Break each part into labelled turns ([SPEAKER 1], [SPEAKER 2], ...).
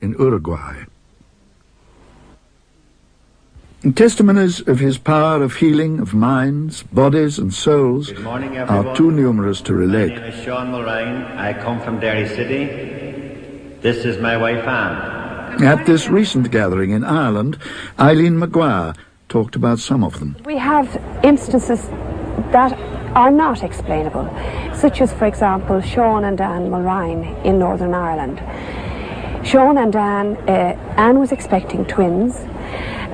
[SPEAKER 1] in Uruguay. Testimonies of his power of healing of minds, bodies and souls are too numerous to relate.
[SPEAKER 2] My name is Sean Mulrine. I come from Derry City. This is my wife Anne.
[SPEAKER 1] At this recent gathering in Ireland, Eileen Maguire talked about some of them.
[SPEAKER 3] We have instances that are not explainable, such as, for example, Sean and Anne Mulrine in Northern Ireland. Sean and Anne was expecting twins,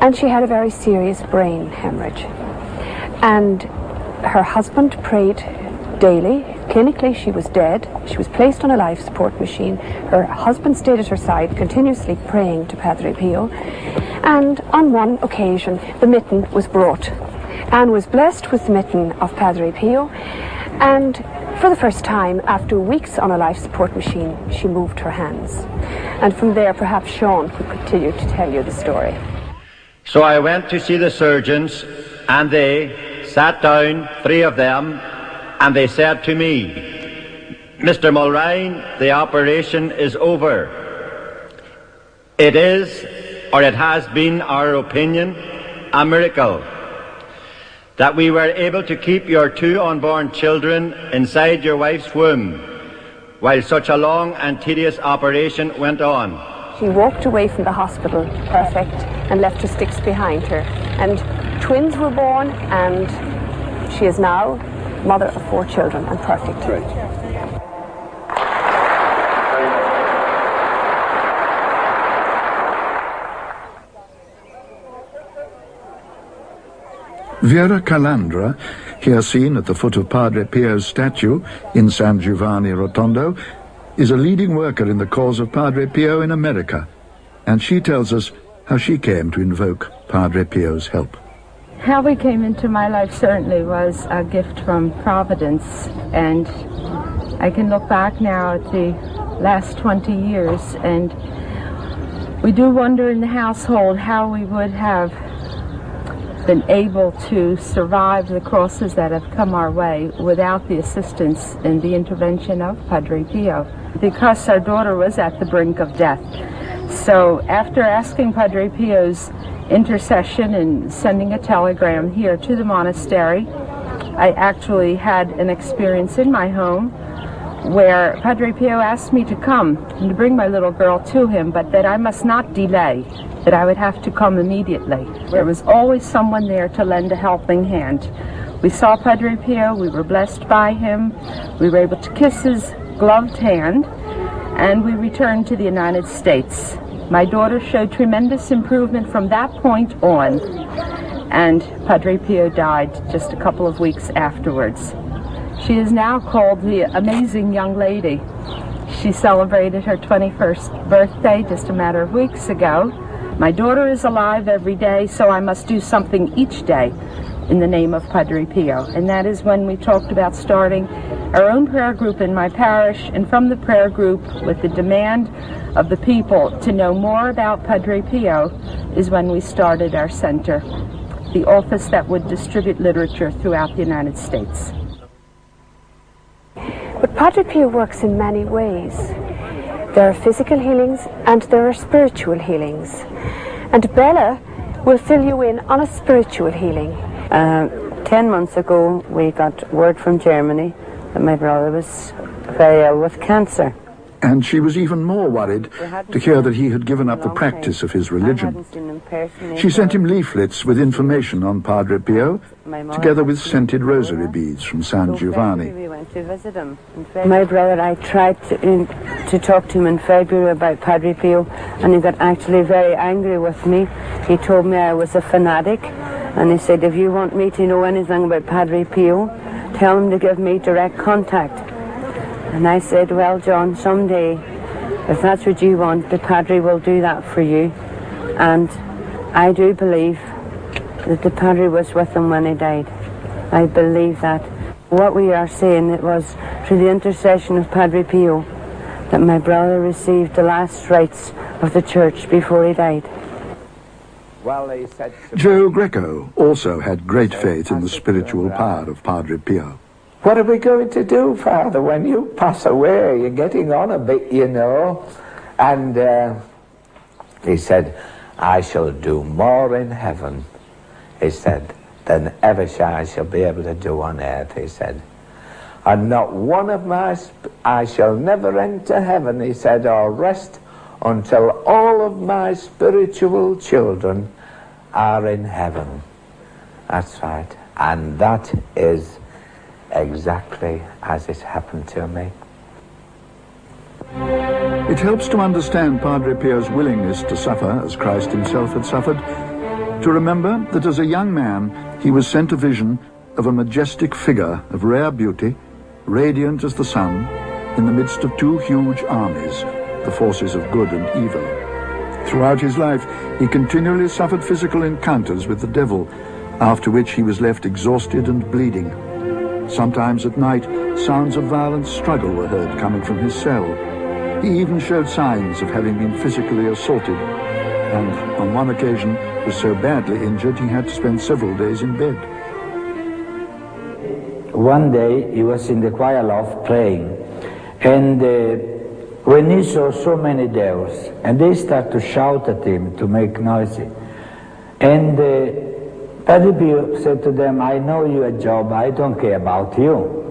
[SPEAKER 3] and she had a very serious brain hemorrhage. And her husband prayed daily. Clinically, she was dead. She was placed on a life support machine. Her husband stayed at her side, continuously praying to Padre Pio. And on one occasion, the mitten was brought. Anne was blessed with the mitten of Padre Pio, and for the first time, after weeks on a life support machine, she moved her hands. And from there, perhaps Sean could continue to tell you the story.
[SPEAKER 2] So I went to see the surgeons, and they sat down, 3 of them, and they said to me, "Mr. Mulrine, the operation is over. It is, or it has been, our opinion, a miracle that we were able to keep your 2 unborn children inside your wife's womb while such a long and tedious operation went on."
[SPEAKER 3] She walked away from the hospital perfect and left her sticks behind her. And twins were born, and she is now mother of 4 children and perfect.
[SPEAKER 1] Great. Vera Calandra, here seen at the foot of Padre Pio's statue in San Giovanni Rotondo, is a leading worker in the cause of Padre Pio in America, and she tells us how she came to invoke Padre Pio's help.
[SPEAKER 4] How he came into my life certainly was a gift from Providence, and I can look back now at the last 20 years, and we do wonder in the household how we would have been able to survive the crosses that have come our way without the assistance and the intervention of Padre Pio, because our daughter was at the brink of death. So after asking Padre Pio's intercession and sending a telegram here to the monastery, I actually had an experience in my home where Padre Pio asked me to come and to bring my little girl to him, but that I must not delay, that I would have to come immediately. There was always someone there to lend a helping hand. We saw Padre Pio, we were blessed by him, we were able to kiss his gloved hand, and we returned to the United States. My daughter showed tremendous improvement from that point on, and Padre Pio died just a couple of weeks afterwards. She is now called the Amazing Young Lady. She celebrated her 21st birthday just a matter of weeks ago. My daughter is alive every day, so I must do something each day in the name of Padre Pio. And that is when we talked about starting our own prayer group in my parish, and from the prayer group, with the demand of the people to know more about Padre Pio, is when we started our center, the office that would distribute literature throughout the United States.
[SPEAKER 3] But Padre Pio works in many ways. There are physical healings and there are spiritual healings. And Bella will fill you in on a spiritual healing.
[SPEAKER 5] 10 months ago we got word from Germany that my brother was very ill with cancer.
[SPEAKER 1] And she was even more worried to hear that he had given up the practice of his religion. She sent him leaflets with information on Padre Pio, together with scented rosary beads from San Giovanni.
[SPEAKER 5] We went to visit him. My brother, I tried to talk to him in February about Padre Pio, and he got actually very angry with me. He told me I was a fanatic, and he said, if you want me to know anything about Padre Pio, tell him to give me direct contact. And I said, well, John, someday, if that's what you want, the Padre will do that for you. And I do believe that the Padre was with him when he died. I believe that. What we are saying, it was through the intercession of Padre Pio that my brother received the last rites of the church before he died.
[SPEAKER 1] Joe Greco also had great faith in the spiritual power of Padre Pio.
[SPEAKER 6] What are we going to do, Father, when you pass away? You're getting on a bit, you know. And He said, I shall do more in heaven, he said, than ever I shall be able to do on earth, he said. And not one of I shall never enter heaven, he said, or rest until all of my spiritual children are in heaven. That's right. And that is exactly as it happened to me.
[SPEAKER 1] It helps to understand Padre Pio's willingness to suffer as Christ himself had suffered, to remember that as a young man he was sent a vision of a majestic figure of rare beauty, radiant as the sun, in the midst of two huge armies, the forces of good and evil. Throughout his life he continually suffered physical encounters with the devil, after which he was left exhausted and bleeding. Sometimes at night sounds of violent struggle were heard coming from his cell. He even showed signs of having been physically assaulted, and on one occasion was so badly injured he had to spend several days in bed.
[SPEAKER 6] One day he was in the choir loft praying, and when he saw so many devils, and they start to shout at him to make noise, and Padre Pio said to them, I know your job, I don't care about you.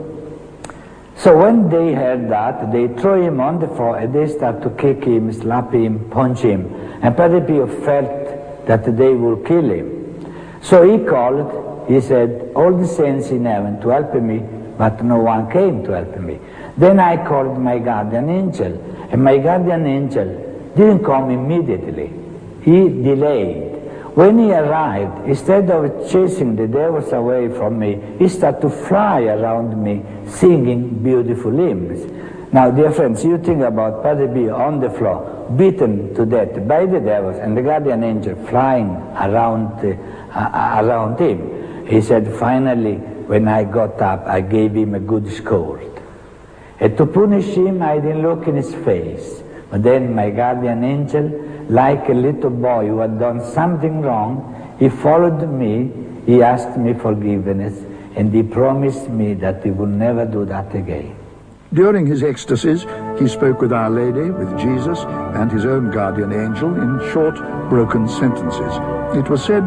[SPEAKER 6] So when they heard that, they throw him on the floor and they start to kick him, slap him, punch him. And Padre Pio felt that they will kill him. So he called, he said, all the saints in heaven to help me, but no one came to help me. Then I called my guardian angel, and my guardian angel didn't come immediately. He delayed. When he arrived, instead of chasing the devils away from me, he started to fly around me, singing beautiful hymns. Now, dear friends, you think about Padre Pio on the floor, beaten to death by the devils, and the guardian angel flying around him. He said, finally, when I got up, I gave him a good scold. And to punish him, I didn't look in his face. But then my guardian angel, like a little boy who had done something wrong, he followed me, he asked me forgiveness, and he promised me that he would never do that again.
[SPEAKER 1] During his ecstasies, he spoke with Our Lady, with Jesus, and his own guardian angel in short, broken sentences. It was said,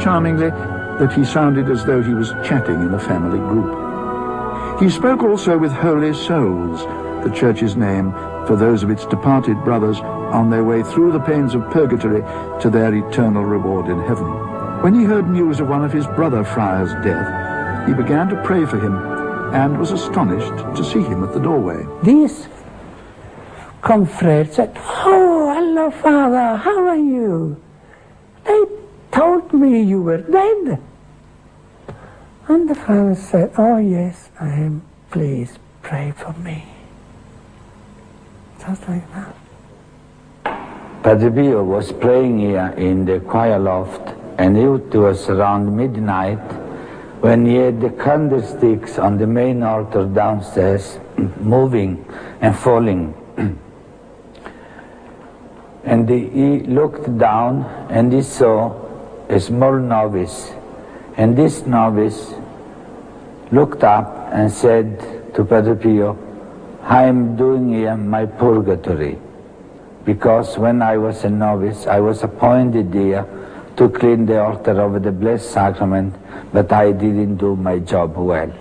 [SPEAKER 1] charmingly, that he sounded as though he was chatting in a family group. He spoke also with holy souls, the Church's name for those of its departed brothers on their way through the pains of purgatory to their eternal reward in heaven. When he heard news of one of his brother friars' death, he began to pray for him and was astonished to see him at the doorway.
[SPEAKER 7] These confreres said, oh, hello, Father, how are you? They told me you were dead. And the Father said, oh, yes, I am. Please pray for me. Just like that.
[SPEAKER 6] Padre Pio was praying here in the choir loft, and it was around midnight when he had the candlesticks on the main altar downstairs moving and falling. And he looked down and he saw a small novice, and this novice looked up and said to Padre Pio, I am doing here my purgatory, because when I was a novice I was appointed here to clean the altar of the Blessed Sacrament, but I didn't do my job well.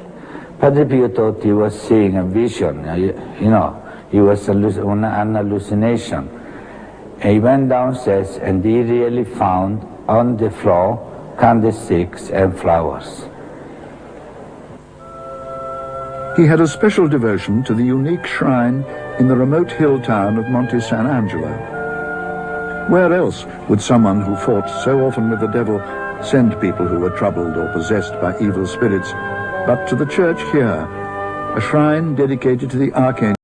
[SPEAKER 6] Padre Pio thought he was seeing a vision, you know, he was an hallucination. And he went downstairs and he really found on the floor candlesticks and flowers.
[SPEAKER 1] He had a special devotion to the unique shrine in the remote hill town of Monte San Angelo. Where else would someone who fought so often with the devil send people who were troubled or possessed by evil spirits, but to the church here, a shrine dedicated to the Archangel